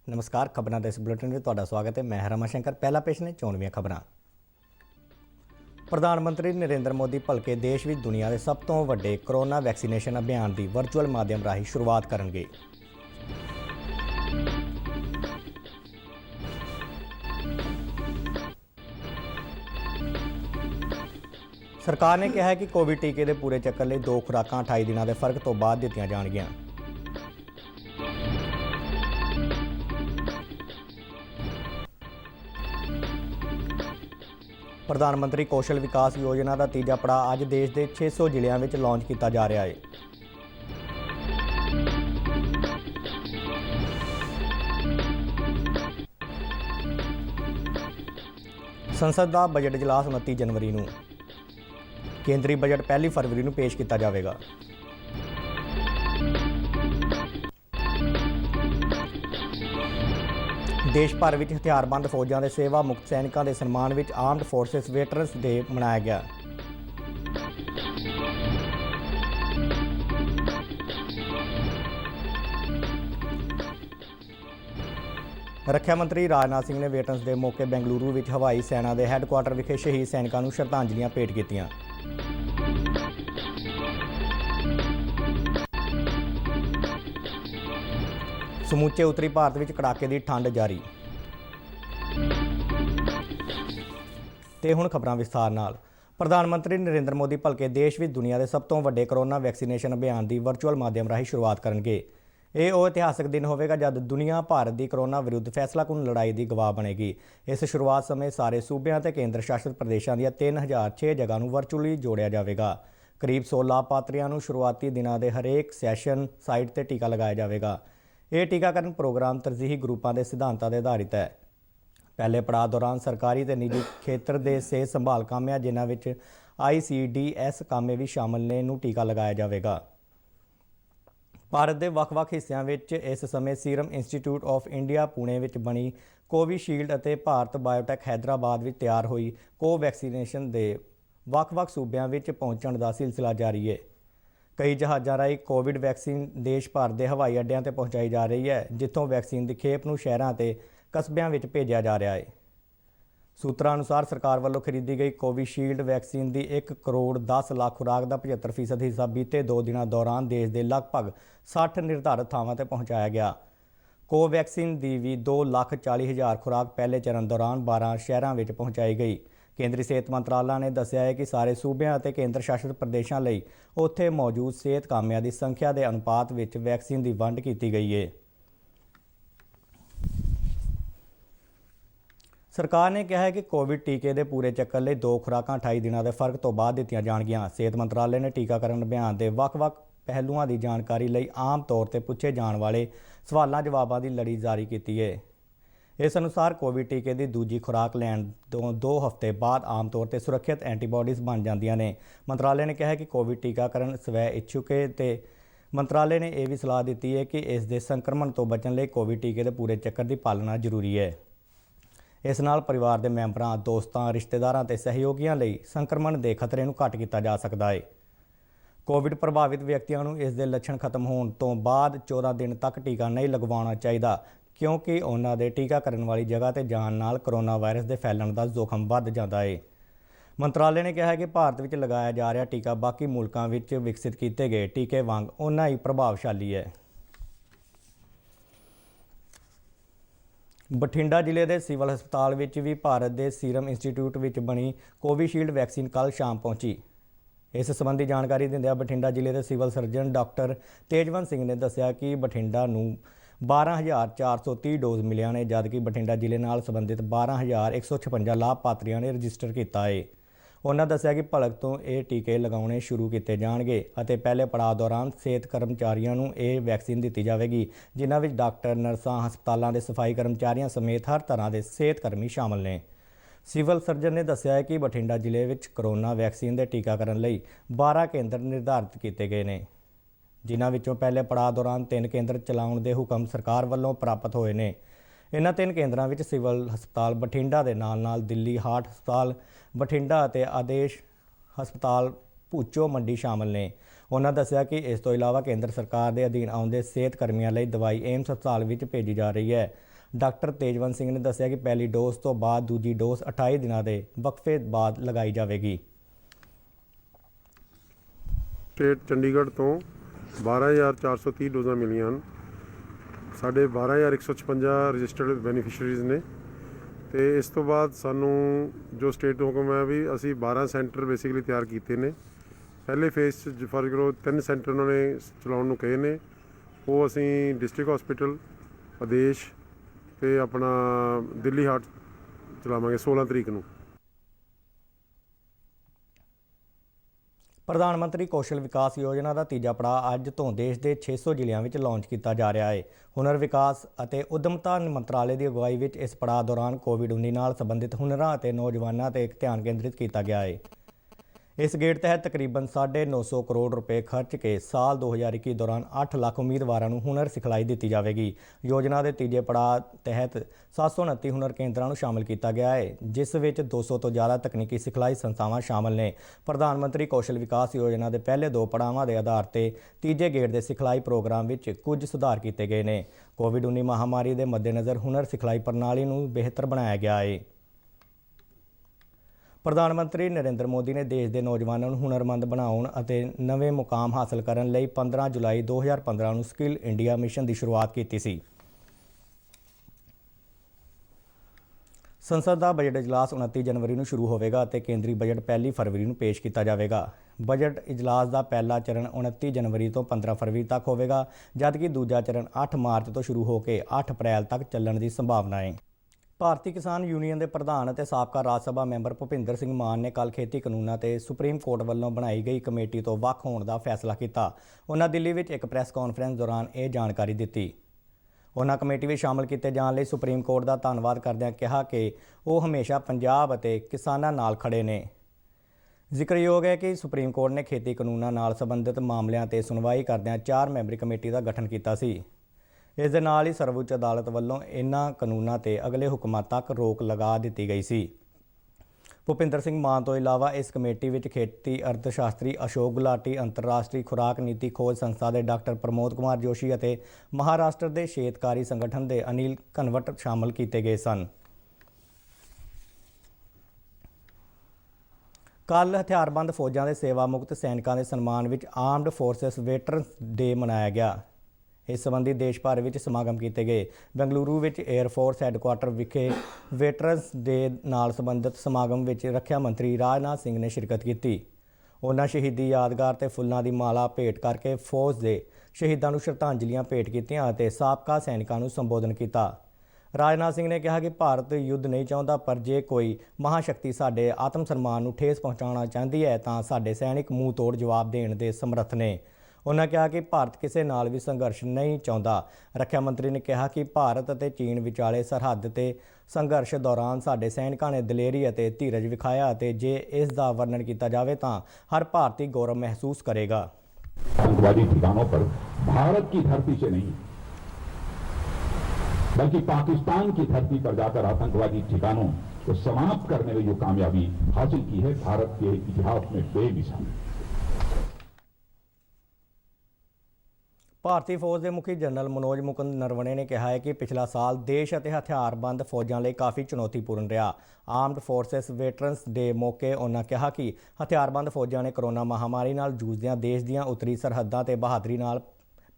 नमस्कार। खबरों के इस बुलेटिन में तुहाडा स्वागत है। मैं रमा शंकर। पहला पेश ने चोणवीं खबरां। प्रधानमंत्री नरेंद्र मोदी भलके देश विच दुनिया के सब तो वड्डे कोरोना वैक्सीनेशन अभियान की वर्चुअल माध्यम राही शुरुआत करनगे। सरकार ने कहा है कि कोविड टीके के पूरे चक्कर लिए 2 खुराकां 28 दिनों के फर्क तो बाद दित्तियां जाणगियां। प्रधानमंत्री कौशल विकास योजना का तीजा पड़ाव अज देश के 600 जिलों में लॉन्च किया जा रहा है। संसद का बजट इजलास 29 जनवरी को, केंद्रीय बजट 1 फरवरी को पेश किया जाएगा। देश भर में हथियारबंद फौजां के सेवा मुक्त सैनिकों के सन्मान में आर्मड फोर्सिस वेटरन्स डे मनाया गया। रक्षा मंत्री राजनाथ सिंह ने वेटरन्स डे मौके बेंगलुरु में हवाई सेना के हैडकुआटर विखे शहीद सैनिकों को श्रद्धांजलियां भेंट कीतियां। समूचे उत्तरी भारत में कड़ाके की ठंड जारी। ते हुण खबरां विस्तार नाल। प्रधानमंत्री नरेंद्र मोदी भलके देश विच दुनिया के सब तो वड्डे कोरोना वैक्सीनेशन अभियान की वर्चुअल माध्यम राही शुरुआत करनगे। ਇਹ ਉਹ ਇਤਿਹਾਸਕ दिन होगा जब दुनिया भारत की कोरोना विरुद्ध फैसलाकुन लड़ाई की गवाह बनेगी। इस शुरुआत समय सारे सूबਿਆਂ ਤੇ केंद्र शासित प्रदेशों ਦੀਆਂ 3006 जगह ਨੂੰ वर्चुअली जोड़िया जाएगा। करीब 100 लाभपात्रियों ਨੂੰ शुरुआती दिनों के हरेक सैशन साइट पर टीका लगाया जाएगा। यह टीकाकरण प्रोग्राम तरजीही ग्रुपों के सिद्धांतों पर आधारित है। पहले पड़ाव दौरान सरकारी तो निजी खेत्र के सेहत संभाल कामे जिन्हों में ICDS कामे भी शामिल ने नूं टीका लगाया जाएगा। भारत के ਵੱਖ-ਵੱਖ हिस्सों में इस समय serum institute of India Pune में बनी कोविशील्ड और भारत बायोटेक हैदराबाद में तैयार हुई कोवैक्सीनेशन के ਵੱਖ-ਵੱਖ सूबਿਆਂ में पहुँचने का सिलसिला जारी है। कई जहाज़ों राही कोविड वैक्सीन देश भर के हवाई अड्डों पर पहुँचाई जा रही है, जितों वैक्सीन की खेप नूं शहरों ते कस्बिਆਂ में भेजा जा रहा है। सूत्रों अनुसार सरकार वालों खरीदी गई कोविशील्ड वैक्सीन की 1 करोड़ 10 लाख खुराक का 75% हिस्सा बीते 2 दिनों दौरान देश के लगभग 60 निर्धारित थावों पर पहुँचाया गया। कोवैक्सीन की भी 2,40,000 खुराक पहले चरण दौरान 12 शहरों में पहुँचाई गई। केंद्रीय सेहत मंत्रालय ने दस्सिया है कि सारे सूबਿਆਂ ਅਤੇ केंद्र शासित प्रदेशों ਲਈ ਉੱਥੇ मौजूद सेहत कामिਆਂ की संख्या के अनुपात में वैक्सीन की वंड की गई है। सरकार ने कहा है कि कोविड टीके के पूरे चक्कर लिए 2 खुराकां 28 दिनों के फर्क तो बाद दित्तियां जाणगियां। सेहत मंत्रालय ने टीकाकरण अभियान के ਵੱਖ-ਵੱਖ पहलुओं की जानकारी ਲਈ आम तौर पर पूछे जाने वाले सवालों जवाबों की लड़ी जारी की है। इस अनुसार कोविड टीके की दूजी खुराक लैण तो 2 हफ्ते बाद आम तौर पर सुरक्षित एंटीबॉडीज़ बन जांदियां ने। मंत्रालय ने कहा है कि कोविड टीकाकरण स्वै इच्छुक है तो मंत्रालय ने यह भी सलाह दी है कि इस दे संक्रमण तो बचने लिए कोविड टीके के पूरे चक्कर की पालना जरूरी है। इस नाल परिवार के मैंबरों, दोस्तों, रिश्तेदारों ते सहयोगियों लिए संक्रमण के खतरे को घट किया जा सकता है। कोविड प्रभावित व्यक्तियों को इस दे लक्षण खत्म होने तो बाद 14 दिन तक टीका नहीं लगवाना चाहिए, क्योंकि उन्होंने टीकाकरण वाली जगह पर जाने नाल कोरोना वायरस के फैलने का जोखम बढ़ जाता है। मंत्रालय ने कहा है कि भारत में लगाया जा रहा टीका बाकी मुल्कों में विकसित किए गए टीके वांग उन्ना ही प्रभावशाली है। बठिंडा जिले के सिविल हस्पताल में भी भारत के सीरम इंस्टीट्यूट में बनी कोविशील्ड वैक्सीन कल शाम पहुंची। इस संबंधी जानकारी दिंदियां बठिंडा जिले के civil surgeon doctor Tejwant Singh ने दस्सिया कि बठिंडा नूं 12,430 डोज मिले ने, जबकि बठिंडा जिले नाल संबंधित 12,156 लाभपात्रियों ने रजिस्टर किया है। उन्होंने दस्सिया कि भलक तो ये टीके लगाने शुरू किए जाएंगे और पहले पड़ाव दौरान सेहत कर्मचारियों को यह वैक्सीन दी जाएगी, जिन्हां विच डॉक्टर, नर्सां, हस्पतालों के सफाई कर्मचारियों समेत हर तरह के सेहतकर्मी शामिल ने। सिविल सर्जन ने दस्सिया है कि बठिंडा जिले में कोरोना वैक्सीन के टीकाकरण लिए 12 केंद्र निर्धारित किए गए हैं, जिन्हां विचों पहले पड़ाव दौरान 3 केंद्र चलाउण के हुक्म सरकार वालों प्राप्त होए ने। इन्हां 3 केंद्रों में सिविल हस्पताल बठिंडा के नाल दिल्ली हार्ट हस्पताल बठिंडा और आदेश हस्पताल भूचो मंडी शामिल ने। उन्होंने दस्सिया कि इस तो इलावा केंद्र सरकार के अधीन आउंदे सेहत कर्मियों लिए दवाई एम्स हस्पताल में भेजी जा रही है। ਡਾਕਟਰ ਤੇਜਵੰਤ ਸਿੰਘ ਨੇ ਦੱਸਿਆ ਕਿ ਪਹਿਲੀ ਡੋਜ਼ ਤੋਂ ਬਾਅਦ ਦੂਜੀ ਡੋਜ਼ 28 ਦਿਨਾਂ ਦੇ ਵਕਫੇ ਬਾਅਦ ਲਗਾਈ ਜਾਵੇਗੀ। ਸਟੇਟ ਚੰਡੀਗੜ੍ਹ ਤੋਂ 12,430 ਡੋਜ਼ਾਂ ਮਿਲੀਆਂ ਹਨ। ਸਾਡੇ 12,156 ਰਜਿਸਟਰਡ ਬੈਨੀਫੀਸ਼ੀਅਰੀਜ਼ ਨੇ ਤੇ ਇਸ ਤੋਂ ਬਾਅਦ ਸਾਨੂੰ ਜੋ ਸਟੇਟ ਤੋਂ ਹੁਕਮ ਹੈ ਵੀ ਅਸੀਂ 12 ਸੈਂਟਰ ਬੇਸਿਕਲੀ ਤਿਆਰ ਕੀਤੇ ਨੇ। ਪਹਿਲੇ ਫੇਸ 'ਚ ਫॉर एग्जांपल 3 ਸੈਂਟਰ ਉਹਨਾਂ ਨੇ ਚਲਾਉਣ ਨੂੰ ਕਹੇ ਨੇ, ਉਹ ਅਸੀਂ ਡਿਸਟ੍ਰਿਕਟ ਹਸਪੀਟਲ ਆਦੇਸ਼ ਤੇ ਆਪਣਾ ਦਿੱਲੀ ਹਾਰਟ ਚਲਾਵਾਂਗੇ 16 ਤਰੀਕ ਨੂੰ। ਪ੍ਰਧਾਨ ਮੰਤਰੀ ਕੌਸ਼ਲ ਵਿਕਾਸ ਯੋਜਨਾ ਦਾ ਤੀਜਾ ਪੜਾਅ ਅੱਜ ਤੋਂ ਦੇਸ਼ ਦੇ 600 ਜ਼ਿਲ੍ਹਿਆਂ ਵਿੱਚ ਲਾਂਚ ਕੀਤਾ ਜਾ ਰਿਹਾ ਹੈ। ਹੁਨਰ ਵਿਕਾਸ ਅਤੇ ਉਦਮਤਾ ਮੰਤਰਾਲੇ ਦੀ ਅਗਵਾਈ ਵਿੱਚ ਇਸ ਪੜਾਅ ਦੌਰਾਨ ਕੋਵਿਡ-19 ਨਾਲ ਸੰਬੰਧਿਤ ਹੁਨਰਾਂ ਅਤੇ ਨੌਜਵਾਨਾਂ ਤੇ ਧਿਆਨ ਕੇਂਦਰਿਤ ਕੀਤਾ ਗਿਆ ਹੈ। ਇਸ ਗੇੜ ਤਹਿਤ ਤਕਰੀਬਨ 950 ਕਰੋੜ ਰੁਪਏ ਖਰਚ ਕੇ ਸਾਲ 2021 ਦੌਰਾਨ 8 ਲੱਖ ਉਮੀਦਵਾਰਾਂ ਨੂੰ ਹੁਨਰ ਸਿਖਲਾਈ ਦਿੱਤੀ ਜਾਵੇਗੀ। ਯੋਜਨਾ ਦੇ ਤੀਜੇ ਪੜਾਅ ਤਹਿਤ 729 ਹੁਨਰ ਕੇਂਦਰਾਂ ਨੂੰ ਸ਼ਾਮਲ ਕੀਤਾ ਗਿਆ ਹੈ, ਜਿਸ ਵਿੱਚ 200 ਤੋਂ ਜ਼ਿਆਦਾ ਤਕਨੀਕੀ ਸਿਖਲਾਈ ਸੰਸਥਾਵਾਂ ਸ਼ਾਮਲ ਨੇ। ਪ੍ਰਧਾਨ ਮੰਤਰੀ ਕੌਸ਼ਲ ਵਿਕਾਸ ਯੋਜਨਾ ਦੇ ਪਹਿਲੇ 2 ਪੜਾਵਾਂ ਦੇ ਆਧਾਰ ਤੇ ਤੀਜੇ ਗੇੜ ਦੇ ਸਿਖਲਾਈ ਪ੍ਰੋਗਰਾਮ ਵਿੱਚ ਕੁਝ ਸੁਧਾਰ ਕੀਤੇ ਗਏ ਨੇ। ਕੋਵਿਡ-19 ਮਹਾਮਾਰੀ ਦੇ ਮੱਦੇਨਜ਼ਰ ਹੁਨਰ ਸਿਖਲਾਈ ਪ੍ਰਣਾਲੀ ਨੂੰ ਬਿਹਤਰ ਬਣਾਇਆ ਗਿਆ ਹੈ। ਪ੍ਰਧਾਨ ਮੰਤਰੀ ਨਰਿੰਦਰ ਮੋਦੀ ਨੇ ਦੇਸ਼ ਦੇ ਨੌਜਵਾਨਾਂ ਨੂੰ ਹੁਨਰਮੰਦ ਬਣਾਉਣ ਅਤੇ ਨਵੇਂ ਮੁਕਾਮ ਹਾਸਲ ਕਰਨ ਲਈ 15 ਜੁਲਾਈ 2015 ਨੂੰ ਸਕਿੱਲ ਇੰਡੀਆ ਮਿਸ਼ਨ ਦੀ ਸ਼ੁਰੂਆਤ ਕੀਤੀ ਸੀ। ਸੰਸਦ ਦਾ ਬਜਟ ਇਜਲਾਸ 29 ਜਨਵਰੀ ਨੂੰ ਸ਼ੁਰੂ ਹੋਵੇਗਾ ਅਤੇ ਕੇਂਦਰੀ ਬਜਟ 1 ਫਰਵਰੀ ਨੂੰ ਪੇਸ਼ ਕੀਤਾ ਜਾਵੇਗਾ। ਬਜਟ ਇਜਲਾਸ ਦਾ ਪਹਿਲਾ ਚਰਨ 29 ਜਨਵਰੀ ਤੋਂ 15 ਫਰਵਰੀ ਤੱਕ ਹੋਵੇਗਾ, ਜਦਕਿ ਦੂਜਾ ਚਰਨ 8 ਮਾਰਚ ਤੋਂ ਸ਼ੁਰੂ ਹੋ ਕੇ 8 ਅਪ੍ਰੈਲ ਤੱਕ ਚੱਲਣ ਦੀ ਸੰਭਾਵਨਾ ਹੈ। ਭਾਰਤੀ ਕਿਸਾਨ ਯੂਨੀਅਨ ਦੇ ਪ੍ਰਧਾਨ ਅਤੇ ਸਾਬਕਾ ਰਾਜ ਸਭਾ ਮੈਂਬਰ ਭੁਪਿੰਦਰ ਸਿੰਘ ਮਾਨ ਨੇ ਕੱਲ੍ਹ ਖੇਤੀ ਕਾਨੂੰਨਾਂ ਤੇ ਸੁਪਰੀਮ ਕੋਰਟ ਵੱਲੋਂ ਬਣਾਈ ਗਈ ਕਮੇਟੀ ਤੋਂ ਵੱਖ ਹੋਣ ਦਾ ਫੈਸਲਾ ਕੀਤਾ। ਉਹਨਾਂ ਦਿੱਲੀ ਵਿੱਚ ਇੱਕ ਪ੍ਰੈਸ ਕਾਨਫਰੰਸ ਦੌਰਾਨ ਇਹ ਜਾਣਕਾਰੀ ਦਿੱਤੀ। ਉਹਨਾਂ ਕਮੇਟੀ ਵਿੱਚ ਸ਼ਾਮਲ ਕੀਤੇ ਜਾਣ ਲਈ ਸੁਪਰੀਮ ਕੋਰਟ ਦਾ ਧੰਨਵਾਦ ਕਰਦਿਆਂ ਕਿਹਾ ਕਿ ਉਹ ਹਮੇਸ਼ਾ ਪੰਜਾਬ ਅਤੇ ਕਿਸਾਨਾਂ ਨਾਲ ਖੜੇ ਨੇ। ਜ਼ਿਕਰਯੋਗ ਹੈ ਕਿ ਸੁਪਰੀਮ ਕੋਰਟ ਨੇ ਖੇਤੀ ਕਾਨੂੰਨਾਂ ਨਾਲ ਸੰਬੰਧਿਤ ਮਾਮਲਿਆਂ ਤੇ ਸੁਣਵਾਈ ਕਰਦਿਆਂ 4 ਮੈਂਬਰੀ ਕਮੇਟੀ ਦਾ ਗਠਨ ਕੀਤਾ ਸੀ। ਇਸ ਦੇ ਨਾਲ ਹੀ ਸਰਵਉੱਚ ਅਦਾਲਤ ਵੱਲੋਂ ਇਨ੍ਹਾਂ ਕਾਨੂੰਨਾਂ ਤੇ ਅਗਲੇ ਹੁਕਮਾਂ ਤੱਕ ਰੋਕ ਲਗਾ ਦਿੱਤੀ ਗਈ ਸੀ। ਭੁਪਿੰਦਰ ਸਿੰਘ ਮਾਨ ਤੋਂ ਇਲਾਵਾ ਇਸ ਕਮੇਟੀ ਵਿੱਚ ਖੇਤੀ ਅਰਥ ਸ਼ਾਸਤਰੀ ਅਸ਼ੋਕ ਗੁਲਾਟੀ, ਅੰਤਰਰਾਸ਼ਟਰੀ ਖੁਰਾਕ ਨੀਤੀ ਖੋਜ ਸੰਸਥਾ ਦੇ ਡਾਕਟਰ ਪ੍ਰਮੋਦ ਕੁਮਾਰ ਜੋਸ਼ੀ ਅਤੇ ਮਹਾਰਾਸ਼ਟਰ ਦੇ ਸ਼ੇਤਕਾਰੀ ਸੰਗਠਨ ਦੇ ਅਨਿਲ ਘਨਵਟ ਸ਼ਾਮਲ ਕੀਤੇ ਗਏ ਸਨ। ਕੱਲ੍ਹ ਹਥਿਆਰਬੰਦ ਫੌਜਾਂ ਦੇ ਸੇਵਾ ਮੁਕਤ ਸੈਨਿਕਾਂ ਦੇ ਸਨਮਾਨ ਵਿੱਚ ਆਰਮਡ ਫੋਰਸਿਸ ਵੈਟਰਨਸ ਡੇ ਮਨਾਇਆ ਗਿਆ। ਇਸ ਸੰਬੰਧੀ ਦੇਸ਼ ਭਰ ਵਿੱਚ ਸਮਾਗਮ ਕੀਤੇ ਗਏ। ਬੰਗਲੁਰੂ ਵਿੱਚ 에ਅਰ ਫੋਰਸ ਹੈੱਡਕੁਆਰਟਰ ਵਿਖੇ ਵੈਟਰਨਸ ਡੇ ਨਾਲ ਸੰਬੰਧਿਤ ਸਮਾਗਮ ਵਿੱਚ ਰੱਖਿਆ ਮੰਤਰੀ ਰਾਜਨਾਥ ਸਿੰਘ ਨੇ ਸ਼ਿਰਕਤ ਕੀਤੀ। ਉਹਨਾਂ ਸ਼ਹੀਦੀ ਯਾਦਗਾਰ ਤੇ ਫੁੱਲਾਂ ਦੀ ਮਾਲਾ ਭੇਟ ਕਰਕੇ ਫੌਜ ਦੇ ਸ਼ਹੀਦਾਂ ਨੂੰ ਸ਼ਰਧਾਂਜਲੀਆਂ ਭੇਟ ਕੀਤੀਆਂ ਅਤੇ ਸਾਬਕਾ ਸੈਨਿਕਾਂ ਨੂੰ ਸੰਬੋਧਨ ਕੀਤਾ। ਰਾਜਨਾਥ ਸਿੰਘ ਨੇ ਕਿਹਾ ਕਿ ਭਾਰਤ ਯੁੱਧ ਨਹੀਂ ਚਾਹੁੰਦਾ, ਪਰ ਜੇ ਕੋਈ ਮਹਾਸ਼ਕਤੀ ਸਾਡੇ ਆਤਮ ਸਨਮਾਨ ਨੂੰ ਠੇਸ ਪਹੁੰਚਾਉਣਾ ਚਾਹੁੰਦੀ ਹੈ ਤਾਂ ਸਾਡੇ ਸੈਨਿਕ ਮੂੰਹ ਤੋੜ ਜਵਾਬ ਦੇਣ ਦੇ ਸਮਰੱਥ ਨੇ। ਉਹਨਾਂ ਕਿਹਾ ਕਿ ਭਾਰਤ ਕਿਸੇ ਨਾਲ ਵੀ ਸੰਘਰਸ਼ ਨਹੀਂ ਚਾਹੁੰਦਾ। ਰੱਖਿਆ ਮੰਤਰੀ ਨੇ ਕਿਹਾ ਕਿ ਭਾਰਤ ਅਤੇ ਚੀਨ ਵਿਚਾਲੇ ਸਰਹੱਦ ਤੇ ਸੰਘਰਸ਼ ਦੌਰਾਨ ਸਾਡੇ ਸੈਨਿਕਾਂ ਨੇ ਦਲੇਰੀ ਅਤੇ ਧੀਰਜ ਵਿਖਾਇਆ ਅਤੇ ਜੇ ਇਸ ਦਾ ਵਰਣਨ ਕੀਤਾ ਜਾਵੇ ਤਾਂ ਹਰ ਭਾਰਤੀ ਗੌਰਵ महसूस करेगा। आतंकवादी ठिकानों पर भारत की धरती से नहीं बल्कि पाकिस्तान की धरती पर जाकर आतंकवादी ठिकानों को समाप्त करने में जो कामयाबी हासिल की है, भारत के इतिहास में बेमिसाल। ਭਾਰਤੀ ਫੌਜ ਦੇ ਮੁਖੀ ਜਨਰਲ ਮਨੋਜ ਮੁਕੁੰਦ ਨਰਵਣੇ ਨੇ ਕਿਹਾ ਹੈ ਕਿ ਪਿਛਲਾ ਸਾਲ ਦੇਸ਼ ਅਤੇ ਹਥਿਆਰਬੰਦ ਫੌਜਾਂ ਲਈ ਕਾਫੀ ਚੁਣੌਤੀਪੂਰਨ ਰਿਹਾ। ਆਰਮਡ ਫੋਰਸਿਸ ਵੈਟਰਨਸ ਡੇ ਮੌਕੇ ਉਹਨਾਂ ਕਿਹਾ ਕਿ ਹਥਿਆਰਬੰਦ ਫੌਜਾਂ ਨੇ ਕਰੋਨਾ ਮਹਾਮਾਰੀ ਨਾਲ ਜੂਝਦਿਆਂ ਦੇਸ਼ ਦੀਆਂ ਉੱਤਰੀ ਸਰਹੱਦਾਂ ਤੇ ਬਹਾਦਰੀ ਨਾਲ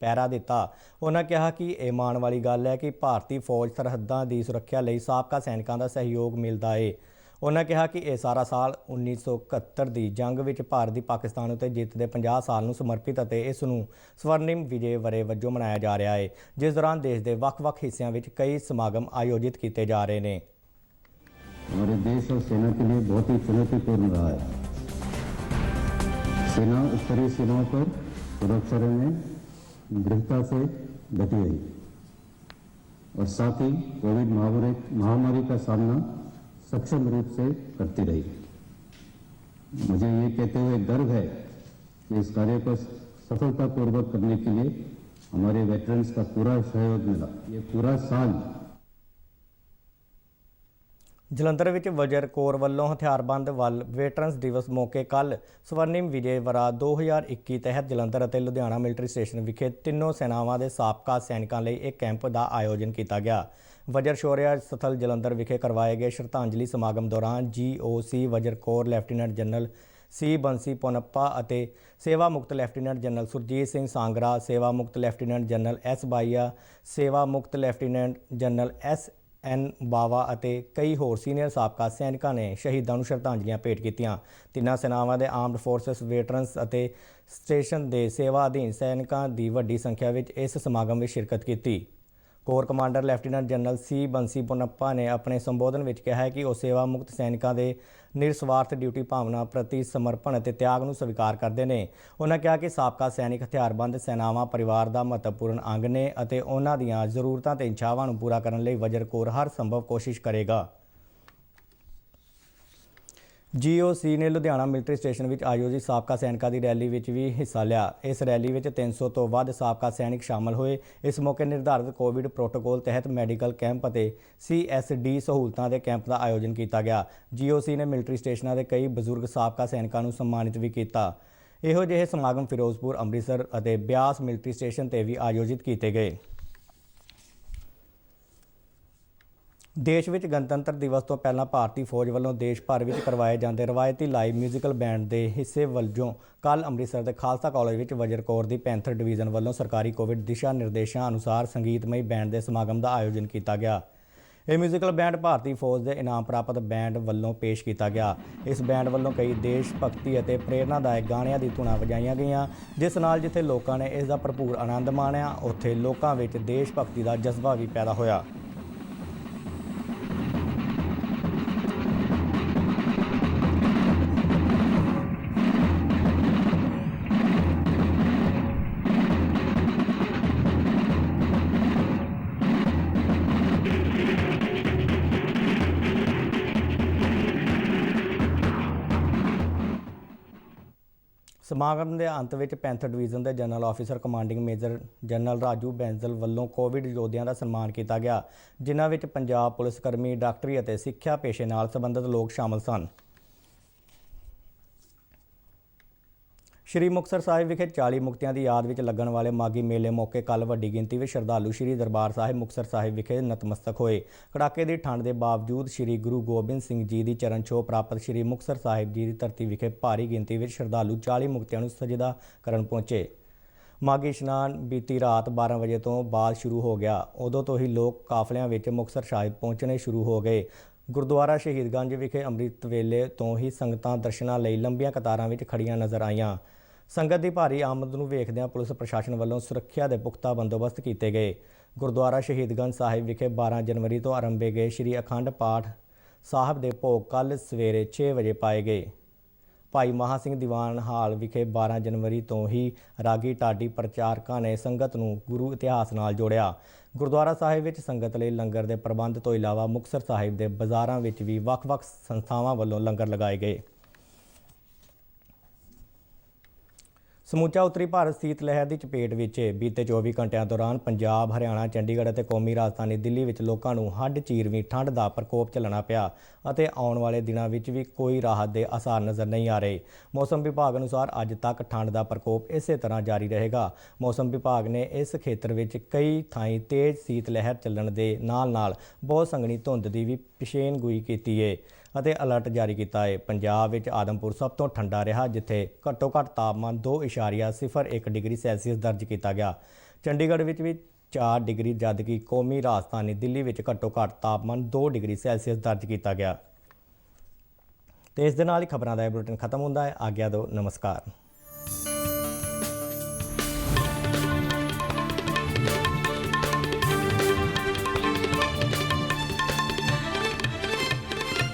ਪਹਿਰਾ ਦਿੱਤਾ। ਉਹਨਾਂ ਕਿਹਾ ਕਿ ਇਹ ਮਾਣ ਵਾਲੀ ਗੱਲ ਹੈ ਕਿ ਭਾਰਤੀ ਫੌਜ ਸਰਹੱਦਾਂ ਦੀ ਸੁਰੱਖਿਆ ਲਈ ਸਾਬਕਾ ਸੈਨਿਕਾਂ ਦਾ ਸਹਿਯੋਗ ਮਿਲਦਾ ਹੈ। ਉਹਨਾਂ ਕਿਹਾ ਕਿ ਇਹ ਸਾਰਾ ਸਾਲ 1971 ਦੀ ਜੰਗ ਵਿੱਚ ਭਾਰਤ ਦੀ ਪਾਕਿਸਤਾਨ ਉੱਤੇ ਜਿੱਤ ਦੇ 50 ਸਾਲ ਨੂੰ ਸਮਰਪਿਤ ਅਤੇ ਇਸ ਨੂੰ ਸਵਰਨਿਮ ਵਿਜੇ ਵਰੇ ਵਜੋਂ ਮਨਾਇਆ ਜਾ ਰਿਹਾ ਹੈ, ਜਿਸ ਦੌਰਾਨ ਦੇਸ਼ ਦੇ ਵੱਖ-ਵੱਖ ਹਿੱਸਿਆਂ ਵਿੱਚ ਕਈ ਸਮਾਗਮ ਆਯੋਜਿਤ ਕੀਤੇ ਜਾ ਰਹੇ ਨੇ। हमारे देश और सेना के लिए बहुत ही चुनौतीपूर्ण रहा है। सेना उत्तरी सीमाओं पर सुरक्षा में दृढ़ता से डटी रही और साथ ही कोविड महामारी का सामना सक्षम रूप से करती रही। मुझे ये कहते हुए गर्व है कि इस कार्य को सफलतापूर्वक करने के लिए हमारे वेटरन्स का पूरा सहयोग मिला। ये पूरा साल ਜਲੰਧਰ ਵਿੱਚ ਵਜਰ ਕੋਰ ਵੱਲੋਂ ਹਥਿਆਰਬੰਦ ਵੱਲ ਵੈਟਰਨਸ ਦਿਵਸ ਮੌਕੇ ਕੱਲ ਸਵਰਨਿਮ ਵਿਜੇ ਵਰਾ 2021 ਤਹਿਤ ਜਲੰਧਰ ਅਤੇ ਲੁਧਿਆਣਾ ਮਿਲਟਰੀ ਸਟੇਸ਼ਨ ਵਿਖੇ ਤਿੰਨੋਂ ਸੈਨਾਵਾਂ ਦੇ ਸਾਬਕਾ ਸੈਨਿਕਾਂ ਲਈ ਇੱਕ ਕੈਂਪ ਦਾ ਆਯੋਜਨ ਕੀਤਾ ਗਿਆ। ਵਜਰ ਸ਼ੌਰਿਆ ਸਥਲ ਜਲੰਧਰ ਵਿਖੇ ਕਰਵਾਏ ਗਏ ਸ਼ਰਧਾਂਜਲੀ ਸਮਾਗਮ ਦੌਰਾਨ GOC ਵਜਰ core lieutenant general C Bansi Ponnappa ਅਤੇ ਸੇਵਾ ਮੁਕਤ ਲੈਫਟੀਨੈਂਟ ਜਨਰਲ ਸੁਰਜੀਤ ਸਿੰਘ ਸਾਂਗਰਾ, ਸੇਵਾ ਮੁਕਤ ਲੈਫਟੀਨੈਂਟ ਜਨਰਲ S ਬਾਈਆ, ਸੇਵਾ ਮੁਕਤ ਲੈਫਟੀਨੈਂਟ ਜਨਰਲ SN ਬਾਵਾ ਅਤੇ ਕਈ ਹੋਰ ਸੀਨੀਅਰ ਸਾਬਕਾ ਸੈਨਿਕਾਂ ਨੇ ਸ਼ਹੀਦਾਂ ਨੂੰ ਸ਼ਰਧਾਂਜਲੀਆਂ ਭੇਟ ਕੀਤੀਆਂ। ਤਿੰਨਾਂ ਸੈਨਾਵਾਂ ਦੇ ਆਰਮਡ ਫੋਰਸਸ ਵੇਟਰਨਸ ਅਤੇ ਸਟੇਸ਼ਨ ਦੇ ਸੇਵਾ ਅਧੀਨ ਸੈਨਿਕਾਂ ਦੀ ਵੱਡੀ ਸੰਖਿਆ ਵਿੱਚ ਇਸ ਸਮਾਗਮ ਵਿੱਚ ਸ਼ਿਰਕਤ ਕੀਤੀ। Corps commander lieutenant general C Bansi Ponnappa ਨੇ ਆਪਣੇ ਸੰਬੋਧਨ ਵਿੱਚ ਕਿਹਾ ਹੈ ਕਿ ਉਹ ਸੇਵਾ ਮੁਕਤ ਸੈਨਿਕਾਂ ਦੇ ਨਿਰਸਵਾਰਥ ਡਿਊਟੀ ਭਾਵਨਾ ਪ੍ਰਤੀ ਸਮਰਪਣ ਅਤੇ ਤਿਆਗ ਨੂੰ ਸਵੀਕਾਰ ਕਰਦੇ ਨੇ। ਉਹਨਾਂ ਕਿਹਾ ਕਿ ਸਾਬਕਾ ਸੈਨਿਕ ਹਥਿਆਰਬੰਦ ਸੈਨਾਵਾਂ ਪਰਿਵਾਰ ਦਾ ਮਹੱਤਵਪੂਰਨ ਅੰਗ ਨੇ ਅਤੇ ਉਹਨਾਂ ਦੀਆਂ ਜ਼ਰੂਰਤਾਂ ਤੇ ਇੱਛਾਵਾਂ ਨੂੰ ਪੂਰਾ ਕਰਨ ਲਈ ਵਜਰ ਕੋਰ ਹਰ ਸੰਭਵ ਕੋਸ਼ਿਸ਼ ਕਰੇਗਾ। GOC ਨੇ ਲੁਧਿਆਣਾ ਮਿਲਟਰੀ ਸਟੇਸ਼ਨ ਵਿੱਚ ਆਯੋਜਿਤ ਸਾਬਕਾ ਸੈਨਿਕਾਂ ਦੀ ਰੈਲੀ ਵਿੱਚ ਵੀ ਹਿੱਸਾ ਲਿਆ। ਇਸ ਰੈਲੀ ਵਿੱਚ 300 ਤੋਂ ਵੱਧ ਸਾਬਕਾ ਸੈਨਿਕ ਸ਼ਾਮਲ ਹੋਏ। ਇਸ ਮੌਕੇ ਨਿਰਧਾਰਿਤ ਕੋਵਿਡ ਪ੍ਰੋਟੋਕਾਲ ਤਹਿਤ ਮੈਡੀਕਲ ਕੈਂਪ ਅਤੇ CSD ਸਹੂਲਤਾਂ ਦੇ ਕੈਂਪ ਦਾ ਆਯੋਜਨ ਕੀਤਾ ਗਿਆ। GOC ਨੇ ਮਿਲਟਰੀ ਸਟੇਸ਼ਨਾਂ ਦੇ ਕਈ ਬਜ਼ੁਰਗ ਸਾਬਕਾ ਸੈਨਿਕਾਂ ਨੂੰ ਸਨਮਾਨਿਤ ਵੀ ਕੀਤਾ। ਇਹੋ ਜਿਹੇ ਸਮਾਗਮ ਫਿਰੋਜ਼ਪੁਰ, ਅੰਮ੍ਰਿਤਸਰ ਅਤੇ ਬਿਆਸ ਮਿਲਟਰੀ ਸਟੇਸ਼ਨ ਤੇ ਵੀ ਆਯੋਜਿਤ ਕੀਤੇ ਗਏ। ਦੇਸ਼ ਵਿੱਚ ਗਣਤੰਤਰ ਦਿਵਸ ਤੋਂ ਪਹਿਲਾਂ ਭਾਰਤੀ ਫੌਜ ਵੱਲੋਂ ਦੇਸ਼ ਭਰ ਵਿੱਚ ਕਰਵਾਏ ਜਾਂਦੇ ਰਵਾਇਤੀ ਲਾਈਵ ਮਿਊਜ਼ੀਕਲ ਬੈਂਡ ਦੇ ਹਿੱਸੇ ਵਜੋਂ ਕੱਲ੍ਹ ਅੰਮ੍ਰਿਤਸਰ ਦੇ ਖਾਲਸਾ ਕਾਲਜ ਵਿੱਚ ਵਜਰ ਕੋਰ ਦੀ ਪੈਂਥਰ ਡਿਵੀਜ਼ਨ ਵੱਲੋਂ ਸਰਕਾਰੀ ਕੋਵਿਡ ਦਿਸ਼ਾ ਨਿਰਦੇਸ਼ਾਂ ਅਨੁਸਾਰ ਸੰਗੀਤਮਈ ਬੈਂਡ ਦੇ ਸਮਾਗਮ ਦਾ ਆਯੋਜਨ ਕੀਤਾ ਗਿਆ। ਇਹ ਮਿਊਜ਼ੀਕਲ ਬੈਂਡ ਭਾਰਤੀ ਫੌਜ ਦੇ ਇਨਾਮ ਪ੍ਰਾਪਤ ਬੈਂਡ ਵੱਲੋਂ ਪੇਸ਼ ਕੀਤਾ ਗਿਆ। ਇਸ ਬੈਂਡ ਵੱਲੋਂ ਕਈ ਦੇਸ਼ ਭਗਤੀ ਅਤੇ ਪ੍ਰੇਰਨਾਦਾਇਕ ਗਾਣਿਆਂ ਦੀ ਧੁਨਾਂ ਵਜਾਈਆਂ ਗਈਆਂ, ਜਿਸ ਨਾਲ ਜਿੱਥੇ ਲੋਕਾਂ ਨੇ ਇਸ ਦਾ ਭਰਪੂਰ ਆਨੰਦ ਮਾਣਿਆ, ਉੱਥੇ ਲੋਕਾਂ ਵਿੱਚ ਦੇਸ਼ ਭਗਤੀ ਦਾ ਜਜ਼ਬਾ ਵੀ ਪੈਦਾ ਹੋਇਆ। ਸਮਾਗਮ ਦੇ ਅੰਤ ਵਿੱਚ ਪੈਂਥਰ ਡਿਵੀਜ਼ਨ ਦੇ general officer commanding major general Raju ਬੈਂਜ਼ਲ ਵੱਲੋਂ ਕੋਵਿਡ ਯੋਧਿਆਂ ਦਾ ਸਨਮਾਨ ਕੀਤਾ ਗਿਆ, ਜਿਨ੍ਹਾਂ ਵਿੱਚ ਪੰਜਾਬ ਪੁਲਿਸ ਕਰਮੀ, ਡਾਕਟਰੀ ਅਤੇ ਸਿੱਖਿਆ ਪੇਸ਼ੇ ਨਾਲ ਸੰਬੰਧਿਤ ਲੋਕ ਸ਼ਾਮਲ ਸਨ। ਸ਼੍ਰੀ ਮੁਕਤਸਰ ਸਾਹਿਬ ਵਿਖੇ 40 ਮੁਕਤਿਆਂ ਦੀ ਯਾਦ ਵਿੱਚ ਲੱਗਣ ਵਾਲੇ ਮਾਘੀ ਮੇਲੇ ਮੌਕੇ ਕੱਲ੍ਹ ਵੱਡੀ ਗਿਣਤੀ ਵਿੱਚ ਸ਼ਰਧਾਲੂ ਸ਼੍ਰੀ ਦਰਬਾਰ ਸਾਹਿਬ ਮੁਕਤਸਰ ਸਾਹਿਬ ਵਿਖੇ ਨਤਮਸਤਕ ਹੋਏ। ਕੜਾਕੇ ਦੀ ਠੰਡ ਦੇ ਬਾਵਜੂਦ ਸ਼੍ਰੀ ਗੁਰੂ ਗੋਬਿੰਦ ਸਿੰਘ ਜੀ ਦੀ ਚਰਨ ਛੋਹ ਪ੍ਰਾਪਤ ਸ਼੍ਰੀ ਮੁਕਤਸਰ ਸਾਹਿਬ ਜੀ ਦੀ ਧਰਤੀ ਵਿਖੇ ਭਾਰੀ ਗਿਣਤੀ ਵਿੱਚ ਸ਼ਰਧਾਲੂ 40 ਮੁਕਤਿਆਂ ਨੂੰ ਸਜਦਾ ਕਰਨ ਪਹੁੰਚੇ। ਮਾਘੀ ਇਸ਼ਨਾਨ ਬੀਤੀ ਰਾਤ 12 ਵਜੇ ਤੋਂ ਬਾਅਦ ਸ਼ੁਰੂ ਹੋ ਗਿਆ। ਉਦੋਂ ਤੋਂ ਹੀ ਲੋਕ ਕਾਫਲਿਆਂ ਵਿੱਚ ਮੁਕਤਸਰ ਸਾਹਿਬ ਪਹੁੰਚਣੇ ਸ਼ੁਰੂ ਹੋ ਗਏ। ਗੁਰਦੁਆਰਾ ਸ਼ਹੀਦਗੰਜ ਵਿਖੇ ਅੰਮ੍ਰਿਤ ਵੇਲੇ ਤੋਂ ਹੀ ਸੰਗਤਾਂ ਦਰਸ਼ਨਾਂ ਲਈ ਲੰਬੀਆਂ ਕਤਾਰਾਂ ਵਿੱਚ ਖੜੀਆਂ ਨਜ਼ਰ ਆਈਆਂ। ਸੰਗਤ ਦੀ ਭਾਰੀ ਆਮਦ ਨੂੰ ਵੇਖਦਿਆਂ ਪੁਲਿਸ ਪ੍ਰਸ਼ਾਸਨ ਵੱਲੋਂ ਸੁਰੱਖਿਆ ਦੇ ਪੁਖਤਾ ਬੰਦੋਬਸਤ ਕੀਤੇ ਗਏ। ਗੁਰਦੁਆਰਾ ਸ਼ਹੀਦਗੰਜ ਸਾਹਿਬ ਵਿਖੇ 12 ਜਨਵਰੀ ਤੋਂ ਆਰੰਭੇ ਗਏ ਸ਼੍ਰੀ ਅਖੰਡ ਪਾਠ ਸਾਹਿਬ ਦੇ ਭੋਗ ਕੱਲ੍ਹ ਸਵੇਰੇ 6 ਵਜੇ ਪਾਏ ਗਏ। ਭਾਈ ਮਹਾਂ ਸਿੰਘ ਦੀਵਾਨ ਹਾਲ ਵਿਖੇ 12 ਜਨਵਰੀ ਤੋਂ ਹੀ ਰਾਗੀ ਢਾਡੀ ਪ੍ਰਚਾਰਕਾਂ ਨੇ ਸੰਗਤ ਨੂੰ ਗੁਰੂ ਇਤਿਹਾਸ ਨਾਲ ਜੋੜਿਆ। ਗੁਰਦੁਆਰਾ ਸਾਹਿਬ ਵਿੱਚ ਸੰਗਤ ਲਈ ਲੰਗਰ ਦੇ ਪ੍ਰਬੰਧ ਤੋਂ ਇਲਾਵਾ ਮੁਕਤਸਰ ਸਾਹਿਬ ਦੇ ਬਾਜ਼ਾਰਾਂ ਵਿੱਚ ਵੀ ਵੱਖ-ਵੱਖ ਸੰਸਥਾਵਾਂ ਵੱਲੋਂ ਲੰਗਰ ਲਗਾਏ ਗਏ। ਸਮੁੱਚਾ ਉੱਤਰੀ ਭਾਰਤ ਸੀਤ ਲਹਿਰ ਦੀ ਚਪੇਟ ਵਿੱਚ ਬੀਤੇ 24 ਘੰਟਿਆਂ ਦੌਰਾਨ ਪੰਜਾਬ, ਹਰਿਆਣਾ, ਚੰਡੀਗੜ੍ਹ ਅਤੇ ਕੌਮੀ ਰਾਜਧਾਨੀ ਦਿੱਲੀ ਵਿੱਚ ਲੋਕਾਂ ਨੂੰ ਹੱਡ ਚੀਰਵੀਂ ਠੰਡ ਦਾ ਪ੍ਰਕੋਪ ਝੱਲਣਾ ਪਿਆ ਅਤੇ ਆਉਣ ਵਾਲੇ ਦਿਨਾਂ ਵਿੱਚ ਵੀ ਕੋਈ ਰਾਹਤ ਦੇ ਆਸਾਰ ਨਜ਼ਰ ਨਹੀਂ ਆ ਰਹੇ। ਮੌਸਮ ਵਿਭਾਗ ਅਨੁਸਾਰ ਅੱਜ ਤੱਕ ਠੰਡ ਦਾ ਪ੍ਰਕੋਪ ਇਸੇ ਤਰ੍ਹਾਂ ਜਾਰੀ ਰਹੇਗਾ। ਮੌਸਮ ਵਿਭਾਗ ਨੇ ਇਸ ਖੇਤਰ ਵਿੱਚ ਕਈ ਥਾਈਂ ਤੇਜ਼ ਸੀਤ ਲਹਿਰ ਚੱਲਣ ਦੇ ਨਾਲ-ਨਾਲ ਬਹੁਤ ਸੰਘਣੀ ਧੁੰਦ ਦੀ ਵੀ ਪੇਸ਼ੇਨਗੋਈ ਕੀਤੀ ਹੈ ਅਤੇ ਅਲਰਟ ਜਾਰੀ ਕੀਤਾ ਹੈ। ਪੰਜਾਬ ਵਿੱਚ ਆਦਮਪੁਰ ਸਭ ਤੋਂ ਠੰਡਾ ਰਿਹਾ, ਜਿੱਥੇ ਘੱਟੋ-ਘੱਟ ਤਾਪਮਾਨ 2.01 ਡਿਗਰੀ ਸੈਲਸੀਅਸ ਦਰਜ ਕੀਤਾ ਗਿਆ। ਚੰਡੀਗੜ੍ਹ ਵਿੱਚ ਵੀ 4 ਡਿਗਰੀ, ਜਦਕਿ ਕੌਮੀ ਰਾਜਧਾਨੀ ਦਿੱਲੀ ਵਿੱਚ ਘੱਟੋ-ਘੱਟ ਤਾਪਮਾਨ 2 ਡਿਗਰੀ ਸੈਲਸੀਅਸ ਦਰਜ ਕੀਤਾ ਗਿਆ। ਤੇ ਇਸ ਦੇ ਨਾਲ ਹੀ ਖਬਰਾਂ ਦਾ ਇਹ ਬੁਲੇਟਿਨ ਖਤਮ ਹੁੰਦਾ ਹੈ। ਆਗਿਆ ਦਿਓ, ਨਮਸਕਾਰ।